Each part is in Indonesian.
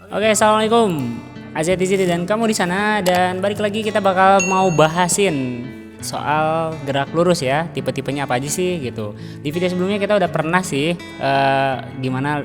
Oke, assalamualaikum. Azia di sini dan kamu di sana, dan balik lagi kita bakal mau bahasin soal gerak lurus ya, tipe-tipenya apa aja sih gitu. Di video sebelumnya kita udah pernah sih gimana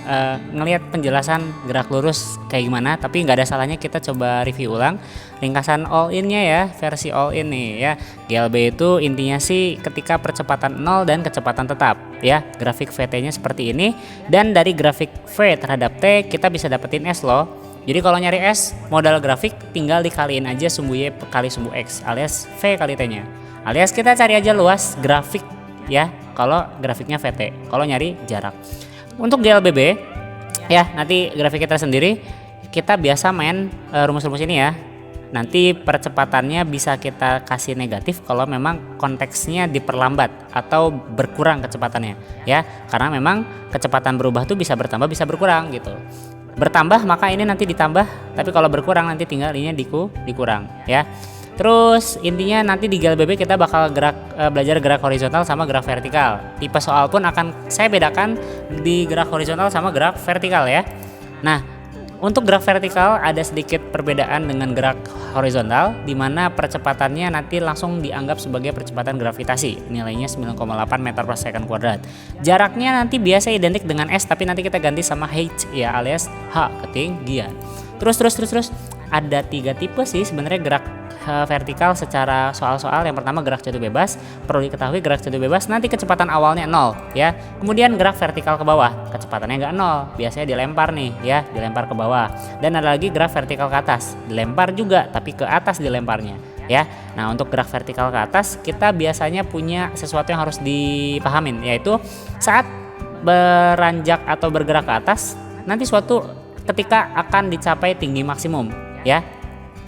ngelihat penjelasan gerak lurus kayak gimana, tapi nggak ada salahnya kita coba review ulang ringkasan all in-nya ya, versi all in nih ya. GLB itu intinya sih ketika percepatan 0 dan kecepatan tetap ya. Grafik VT-nya seperti ini, dan dari grafik V terhadap T kita bisa dapetin S loh. Jadi kalau nyari S modal grafik tinggal dikaliin aja sumbu Y kali sumbu X alias V kali T nya, alias kita cari aja luas grafik ya kalau grafiknya VT, kalau nyari jarak. Untuk GLBB ya nanti grafik kita sendiri, kita biasa main rumus-rumus ini ya. Nanti percepatannya bisa kita kasih negatif kalau memang konteksnya diperlambat atau berkurang kecepatannya ya, karena memang kecepatan berubah tuh bisa bertambah bisa berkurang gitu. Bertambah maka ini nanti ditambah, tapi kalau berkurang nanti tinggal ini dikurang ya. Terus intinya nanti di GLBB kita bakal belajar gerak horizontal sama gerak vertikal. Tipe soal pun akan saya bedakan di gerak horizontal sama gerak vertikal ya. Nah, untuk gerak vertikal ada sedikit perbedaan dengan gerak horizontal, di mana percepatannya nanti langsung dianggap sebagai percepatan gravitasi, nilainya 9,8 meter per second kuadrat. Jaraknya nanti biasa identik dengan S, tapi nanti kita ganti sama h ya, alias h, ketinggian. Terus ada 3 tipe sih sebenarnya gerak vertikal secara soal-soal. Yang pertama gerak jatuh bebas. Perlu diketahui gerak jatuh bebas nanti kecepatan awalnya 0 ya. Kemudian gerak vertikal ke bawah, kecepatannya nggak 0, biasanya dilempar nih ya, dilempar ke bawah. Dan ada lagi gerak vertikal ke atas, dilempar juga tapi ke atas dilemparnya ya. Nah, untuk gerak vertikal ke atas kita biasanya punya sesuatu yang harus dipahamin, yaitu saat beranjak atau bergerak ke atas nanti suatu ketika akan dicapai tinggi maksimum ya.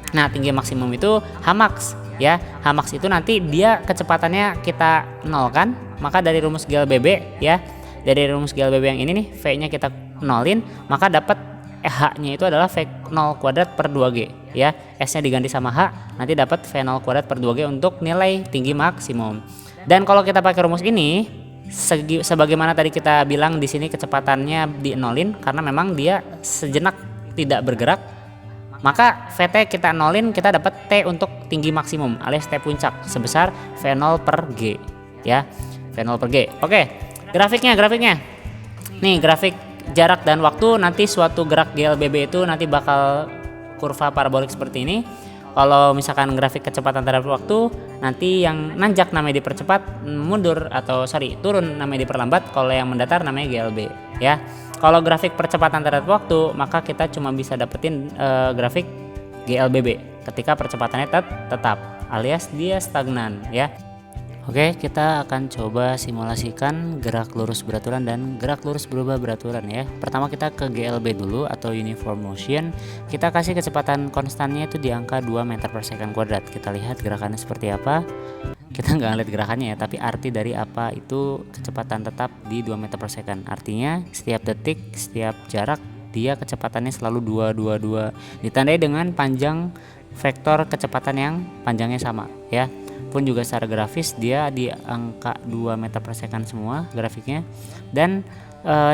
Nah, tinggi maksimum itu Hmax ya. Hmax itu nanti dia kecepatannya kita nolkan, maka dari rumus GLBB ya, dari rumus GLBB yang ini nih, V-nya kita nolin, maka dapat H-nya itu adalah V0 kuadrat per 2G ya. S-nya diganti sama H, nanti dapat V0 kuadrat per 2G untuk nilai tinggi maksimum. Dan kalau kita pakai rumus ini, sebagaimana tadi kita bilang di sini kecepatannya dinolin karena memang dia sejenak tidak bergerak, maka VT kita nolin, kita dapat T untuk tinggi maksimum alias T puncak sebesar V0 per G ya, V0 per G. Oke, grafiknya nih, grafik jarak dan waktu. Nanti suatu gerak GLBB itu nanti bakal kurva parabolik seperti ini. Kalau misalkan grafik kecepatan terhadap waktu, nanti yang nanjak namanya dipercepat, turun namanya diperlambat. Kalau yang mendatar namanya GLB ya. Kalau grafik percepatan terhadap waktu, maka kita cuma bisa dapetin grafik GLBB ketika percepatannya tetap alias dia stagnan ya. Oke, kita akan coba simulasikan gerak lurus beraturan dan gerak lurus berubah beraturan ya. Pertama kita ke GLB dulu atau uniform motion. Kita kasih kecepatan konstannya itu di angka 2 meter per second kuadrat. Kita lihat gerakannya seperti apa. Kita nggak lihat gerakannya ya, tapi arti dari apa itu kecepatan tetap di 2 meter per second. Artinya setiap detik, setiap jarak dia kecepatannya selalu 2 ditandai dengan panjang vektor kecepatan yang panjangnya sama ya. Pun juga secara grafis dia di angka 2 meter per second semua grafiknya, dan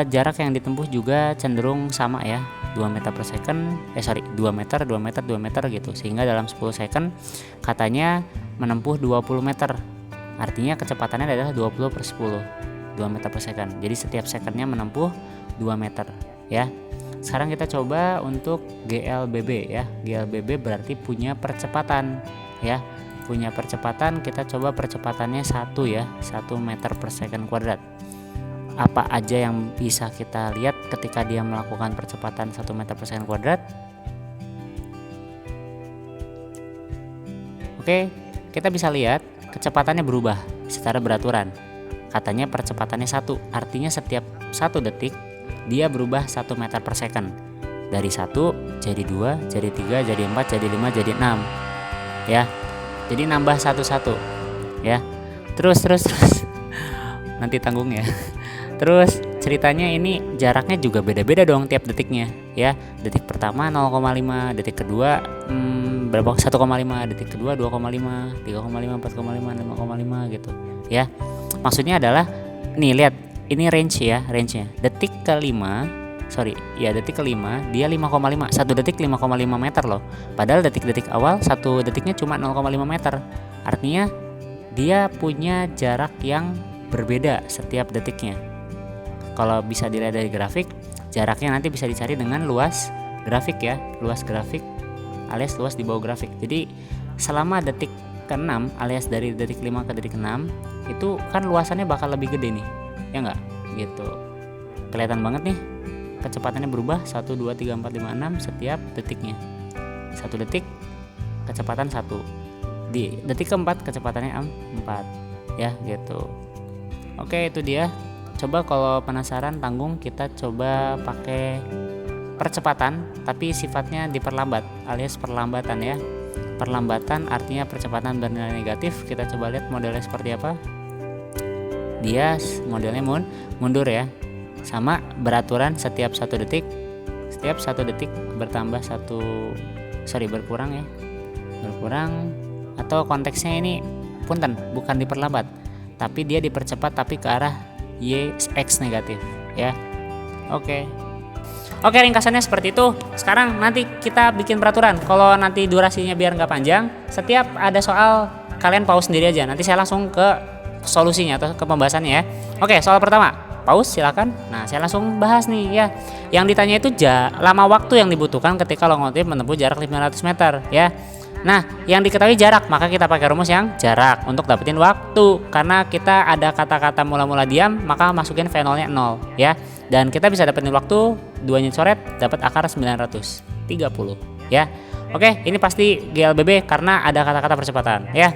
jarak yang ditempuh juga cenderung sama ya, 2 meter per second 2 meter gitu, sehingga dalam 10 second katanya menempuh 20 meter. Artinya kecepatannya adalah 20 per 10, 2 meter per second. Jadi setiap secondnya menempuh 2 meter ya. Sekarang kita coba untuk GLBB ya. GLBB berarti punya percepatan ya. Punya percepatan, kita coba percepatannya 1 ya, 1 meter per second kuadrat. Apa aja yang bisa kita lihat ketika dia melakukan percepatan 1 meter per second kuadrat? Oke, kita bisa lihat kecepatannya berubah secara beraturan. Katanya percepatannya 1, artinya setiap 1 detik dia berubah 1 meter per second. Dari 1 jadi 2, jadi 3, jadi 4, jadi 5, jadi 6 ya. Jadi nambah satu-satu ya. Terus nanti tanggung ya. Terus ceritanya ini jaraknya juga beda-beda dong tiap detiknya ya. Detik pertama 0,5, detik kedua 1,5, detik kedua 2,5, 3,5, 4,5, 5,5 gitu ya. Maksudnya adalah nih lihat ini range-nya. Detik ke-5 detik kelima dia 5,5, 1 detik 5,5 meter loh. Padahal detik-detik awal 1 detiknya cuma 0,5 meter. Artinya dia punya jarak yang berbeda setiap detiknya. Kalau bisa dilihat dari grafik, jaraknya nanti bisa dicari dengan luas grafik ya, luas grafik alias luas di bawah grafik. Jadi selama detik ke-6 alias dari detik 5 ke detik 6 itu kan luasannya bakal lebih gede nih, ya enggak? Gitu. Kelihatan banget nih kecepatannya berubah 1, 2, 3, 4, 5, 6 setiap detiknya. 1 detik kecepatan 1, di detik keempat kecepatannya 4 ya gitu. Oke, itu dia. Coba kalau penasaran tanggung, kita coba pakai percepatan tapi sifatnya diperlambat alias perlambatan ya. Perlambatan artinya percepatan bernilai negatif. Kita coba lihat modelnya seperti apa. Dia modelnya mundur ya, sama beraturan setiap 1 detik. Setiap 1 detik bertambah berkurang ya, berkurang. Atau konteksnya ini punten, bukan diperlambat tapi dia dipercepat tapi ke arah x negatif ya. Oke, ringkasannya seperti itu. Sekarang nanti kita bikin peraturan. Kalau nanti durasinya biar nggak panjang, setiap ada soal kalian pause sendiri aja. Nanti saya langsung ke solusinya atau ke pembahasannya ya. Oke, soal pertama, pause silakan. Nah, saya langsung bahas nih ya. Yang ditanya itu lama waktu yang dibutuhkan ketika lokomotif menempuh jarak 500 meter ya. Nah, yang diketahui jarak, maka kita pakai rumus yang jarak untuk dapetin waktu. Karena kita ada kata-kata mula-mula diam, maka masukin V0-nya 0 ya. Dan kita bisa dapetin waktu 2 coret dapat akar 930 ya. Oke, ini pasti GLBB karena ada kata-kata percepatan ya.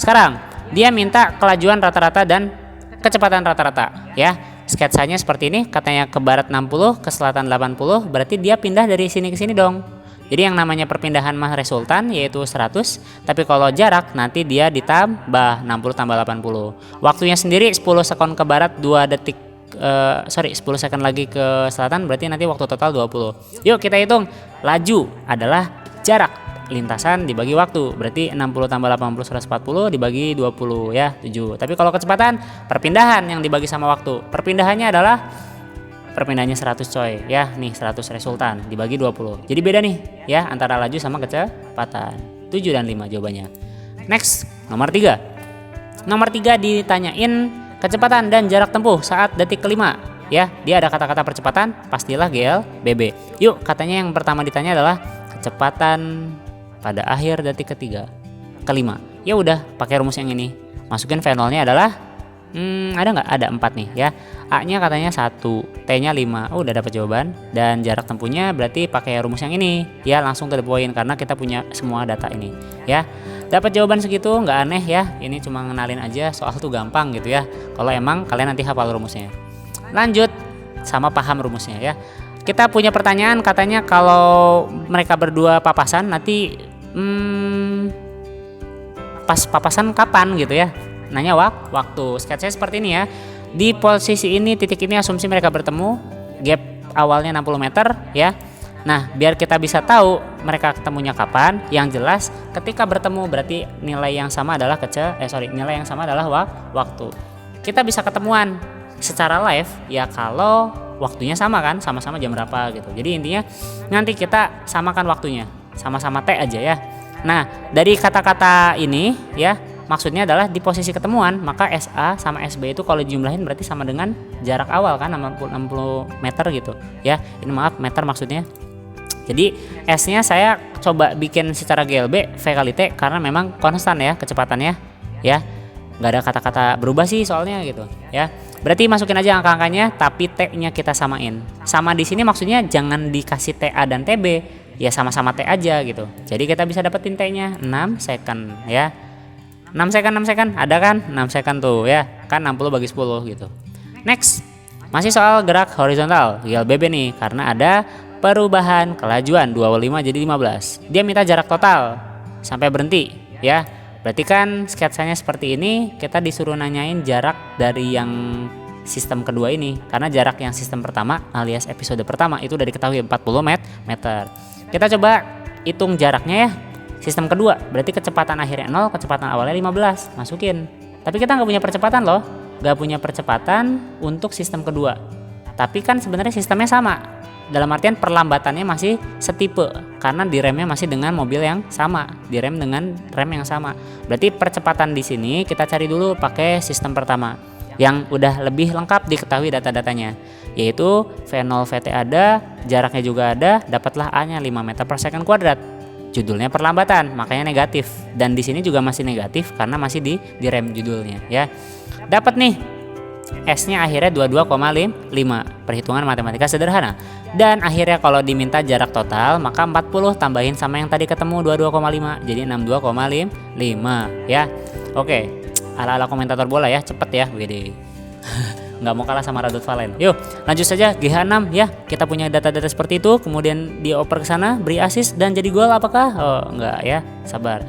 Sekarang dia minta kelajuan rata-rata dan kecepatan rata-rata ya. Sketsanya seperti ini, katanya ke barat 60, ke selatan 80, berarti dia pindah dari sini ke sini dong. Jadi yang namanya perpindahan mah resultan yaitu 100, tapi kalau jarak nanti dia ditambah 60 tambah 80. Waktunya sendiri 10 sekon ke barat, 10 sekon lagi ke selatan, berarti nanti waktu total 20. Yuk kita hitung. Laju adalah jarak, lintasan dibagi waktu, berarti 60 tambah 80 140 dibagi 20 ya, 7. Tapi kalau kecepatan, perpindahan yang dibagi sama waktu. Perpindahannya adalah perpindahannya 100 coy ya, nih 100 resultan dibagi 20. Jadi beda nih ya antara laju sama kecepatan. 7 dan 5 jawabannya. Next, nomor 3. Nomor 3 ditanyain kecepatan dan jarak tempuh saat detik kelima ya. Dia ada kata-kata percepatan, pastilah GLBB. Yuk, katanya yang pertama ditanya adalah kecepatan pada akhir detik kelima. Ya udah, pakai rumus yang ini. Masukin V0-nya adalah ada nggak? Ada 4 nih ya. A-nya katanya 1, T-nya 5. Udah dapat jawaban. Dan jarak tempuhnya berarti pakai rumus yang ini. Ya, langsung to the point karena kita punya semua data ini ya. Dapat jawaban segitu nggak aneh ya. Ini cuma ngenalin aja, soal tuh gampang gitu ya. Kalau emang kalian nanti hafal rumusnya. Lanjut sama paham rumusnya ya. Kita punya pertanyaan, katanya kalau mereka berdua papasan nanti pas papasan kapan gitu ya. Nanya waktu. Sketsanya seperti ini ya. Di posisi ini, titik ini asumsi mereka bertemu, gap awalnya 60 meter ya. Nah, biar kita bisa tahu mereka ketemunya kapan, yang jelas ketika bertemu berarti nilai yang sama adalah nilai yang sama adalah waktu. Kita bisa ketemuan secara live ya kalau waktunya sama kan, sama-sama jam berapa gitu. Jadi intinya nanti kita samakan waktunya, sama-sama T aja ya. Nah, dari kata-kata ini ya, maksudnya adalah di posisi ketemuan, maka SA sama SB itu kalau dijumlahin berarti sama dengan jarak awal kan, 60 meter gitu ya. Ini maaf, meter maksudnya. Jadi S-nya saya coba bikin secara GLB V kali T karena memang konstan ya kecepatannya ya. Nggak ada kata-kata berubah sih soalnya gitu ya. Berarti masukin aja angka-angkanya tapi T-nya kita samain. Sama di sini maksudnya jangan dikasih TA dan TB, ya sama-sama T aja gitu. Jadi kita bisa dapetin T-nya 6 second ya. 6 second ada kan? 6 second tuh ya. Kan 60 bagi 10 gitu. Next. Masih soal gerak horizontal GLBB nih karena ada perubahan kelajuan 25 jadi 15. Dia minta jarak total sampai berhenti ya. Berarti kan sketsanya seperti ini, kita disuruh nanyain jarak dari yang sistem kedua ini. Karena jarak yang sistem pertama alias episode pertama itu udah diketahui 40 meter. Kita coba hitung jaraknya ya. Sistem kedua berarti kecepatan akhirnya 0, kecepatan awalnya 15, masukin. Tapi kita nggak punya percepatan loh, nggak punya percepatan untuk sistem kedua. Tapi kan sebenarnya sistemnya sama. Dalam artian perlambatannya masih setipe karena diremnya masih dengan mobil yang sama, direm dengan rem yang sama. Berarti percepatan di sini kita cari dulu pakai sistem pertama yang udah lebih lengkap diketahui data-datanya, yaitu V0 VT ada, jaraknya juga ada, dapatlah A-nya 5 meter per second kuadrat. Judulnya perlambatan, makanya negatif. Dan di sini juga masih negatif karena masih di rem judulnya ya. Dapat nih S-nya akhirnya 22,5. Perhitungan matematika sederhana. Dan akhirnya kalau diminta jarak total, maka 40 tambahin sama yang tadi ketemu 22,5, jadi 62,5 ya. Oke. Ala-ala komentator bola ya, cepet ya, WD. Nggak mau kalah sama Radut Valen. Yuk, lanjut saja GH6 ya. Kita punya data-data seperti itu, kemudian dioper ke sana, beri assist dan jadi gol apakah? Oh, enggak ya, sabar.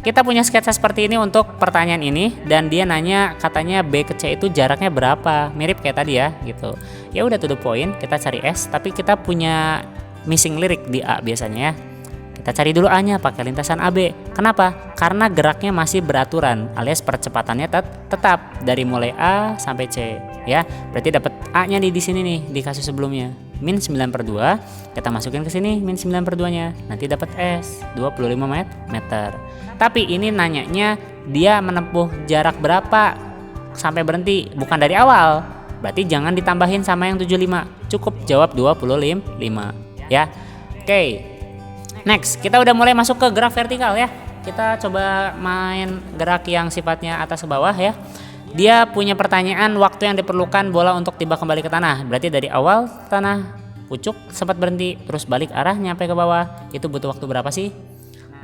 Kita punya sketsa seperti ini untuk pertanyaan ini dan dia nanya katanya B ke C itu jaraknya berapa? Mirip kayak tadi ya, gitu. Ya udah to the point, kita cari S, tapi kita punya missing lirik di A biasanya ya. Kita cari dulu A-nya pakai lintasan AB. Kenapa? Karena geraknya masih beraturan alias percepatannya tetap dari mulai A sampai C ya. Berarti dapat A-nya di sini nih di kasus sebelumnya. Min 9/2, kita masukin ke sini min 9/2-nya. Nanti dapat S 25 meter. Tapi ini nanyanya dia menempuh jarak berapa sampai berhenti, bukan dari awal. Berarti jangan ditambahin sama yang 75. Cukup jawab 25 ya. Oke. Next, kita udah mulai masuk ke gerak vertikal ya. Kita coba main gerak yang sifatnya atas ke bawah ya. Dia punya pertanyaan waktu yang diperlukan bola untuk tiba kembali ke tanah. Berarti dari awal tanah pucuk sempat berhenti, terus balik arah nyampe ke bawah. Itu butuh waktu berapa sih?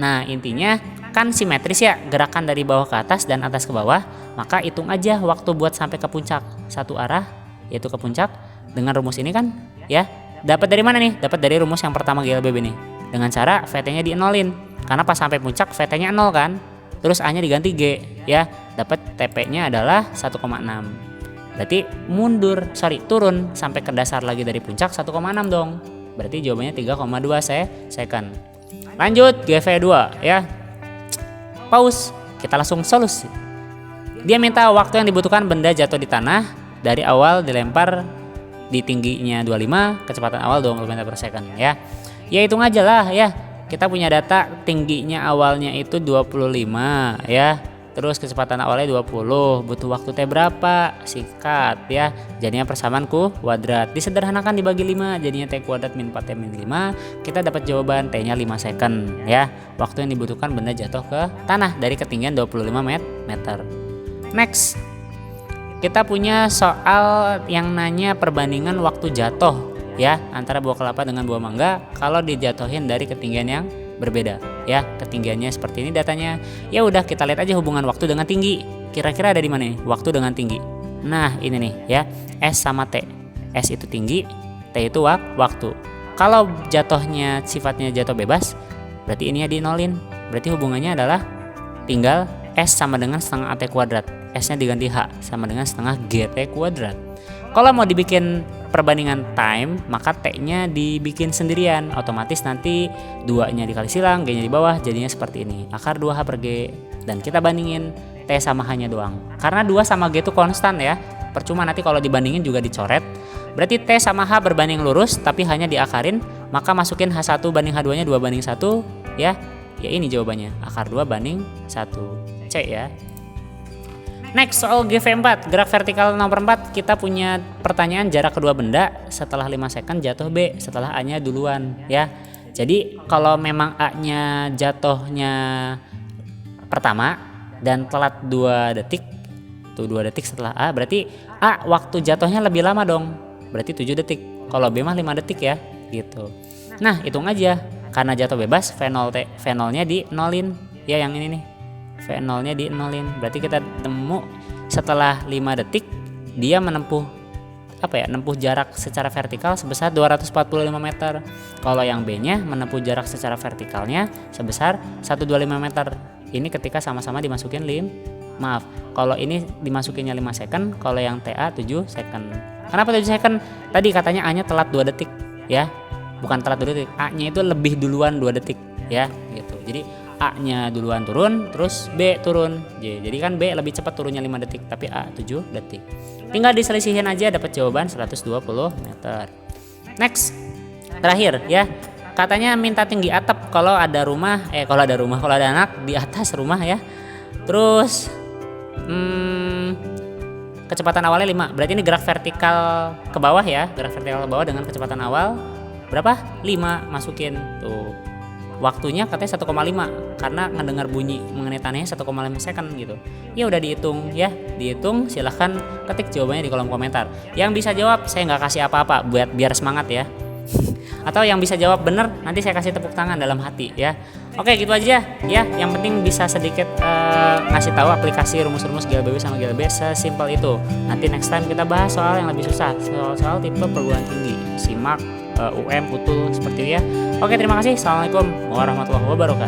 Nah intinya kan simetris ya, gerakan dari bawah ke atas dan atas ke bawah. Maka hitung aja waktu buat sampai ke puncak satu arah, yaitu ke puncak. Dengan rumus ini kan ya. Dapat dari mana nih? Dapat dari rumus yang pertama GLBB nih. Dengan cara VT-nya dienolin. Karena pas sampai puncak VT-nya 0 kan. Terus A-nya diganti G ya. Dapat TP-nya adalah 1,6. Berarti turun sampai ke dasar lagi dari puncak 1,6 dong. Berarti jawabannya 3,2 second. Lanjut GV2 ya. Pause. Kita langsung solusi. Dia minta waktu yang dibutuhkan benda jatuh di tanah dari awal dilempar di tingginya 25, kecepatan awal 20 meter per second ya. Ya hitung aja lah ya. Kita punya data tingginya awalnya itu 25 ya. Terus kecepatan awalnya 20. Butuh waktu T berapa? Sikat ya. Jadinya persamaan kuadrat. Disederhanakan dibagi 5 jadinya T kuadrat min 4T min 5. Kita dapat jawaban T-nya 5 second ya. Waktu yang dibutuhkan benda jatuh ke tanah dari ketinggian 25 meter. Next. Kita punya soal yang nanya perbandingan waktu jatuh ya antara buah kelapa dengan buah mangga kalau dijatuhin dari ketinggian yang berbeda ya. Ketinggiannya seperti ini datanya. Ya udah kita lihat aja hubungan waktu dengan tinggi. Kira-kira ada di mana nih waktu dengan tinggi? Nah, ini nih ya. S sama T. S itu tinggi, T itu waktu. Kalau jatuhnya sifatnya jatuh bebas, berarti ini ya dinolin. Berarti hubungannya adalah tinggal S sama dengan setengah AT kuadrat. S-nya diganti H sama dengan setengah GT kuadrat. Kalau mau dibikin perbandingan time, maka T-nya dibikin sendirian. Otomatis nanti 2-nya dikali silang, G-nya di bawah, jadinya seperti ini. Akar 2H per G. Dan kita bandingin T sama H-nya doang. Karena 2 sama G itu konstan ya. Percuma nanti kalau dibandingin juga dicoret. Berarti T sama H berbanding lurus, tapi hanya diakarin. Maka masukin H1 banding H2-nya 2:1 ya. Ya ini jawabannya. Akar 2 banding 1. C ya. Next soal GV4, gerak vertikal nomor 4, kita punya pertanyaan jarak kedua benda setelah 5 second jatuh B setelah A-nya duluan ya. Jadi kalau memang A-nya jatuhnya pertama dan telat 2 detik, tuh 2 detik setelah A, berarti A waktu jatuhnya lebih lama dong. Berarti 7 detik. Kalau B mah 5 detik ya, gitu. Nah, hitung aja. Karena jatuh bebas, V0-nya di nolin. Ya yang ini nih. V0-nya di nolin. Berarti kita temu setelah 5 detik dia menempuh nempuh jarak secara vertikal sebesar 245 meter. Kalau yang B-nya menempuh jarak secara vertikalnya sebesar 125 meter. Ini ketika sama-sama dimasukin kalau ini dimasukinnya 5 second, kalau yang TA 7 second. Kenapa 7 second? Tadi katanya A-nya telat 2 detik ya. Bukan telat 2 detik, A-nya itu lebih duluan 2 detik ya gitu. Jadi A-nya duluan turun, terus B turun. Jadi kan B lebih cepat turunnya 5 detik, tapi A 7 detik. Tinggal diselisihin aja dapat jawaban 120 meter. Next. Terakhir ya. Katanya minta tinggi atap kalau ada anak di atas rumah ya. Terus kecepatan awalnya 5. Berarti ini gerak vertikal ke bawah ya. Gerak vertikal ke bawah dengan kecepatan awal berapa? 5 masukin tuh. Waktunya katanya 1,5 karena ngedengar bunyi mengenai tanahnya 1,5 second gitu. Ya udah dihitung ya. Dihitung, silahkan ketik jawabannya di kolom komentar. Yang bisa jawab saya nggak kasih apa-apa biar semangat ya. Atau yang bisa jawab bener nanti saya kasih tepuk tangan dalam hati ya. Oke gitu aja ya. Yang penting bisa sedikit ngasih tahu aplikasi rumus-rumus GLBW sama GLB sesimpel itu. Nanti next time kita bahas soal yang lebih susah, soal tipe perguruan tinggi, SIMAK, UM, UTUL seperti itu ya. Oke terima kasih. Assalamualaikum warahmatullahi wabarakatuh.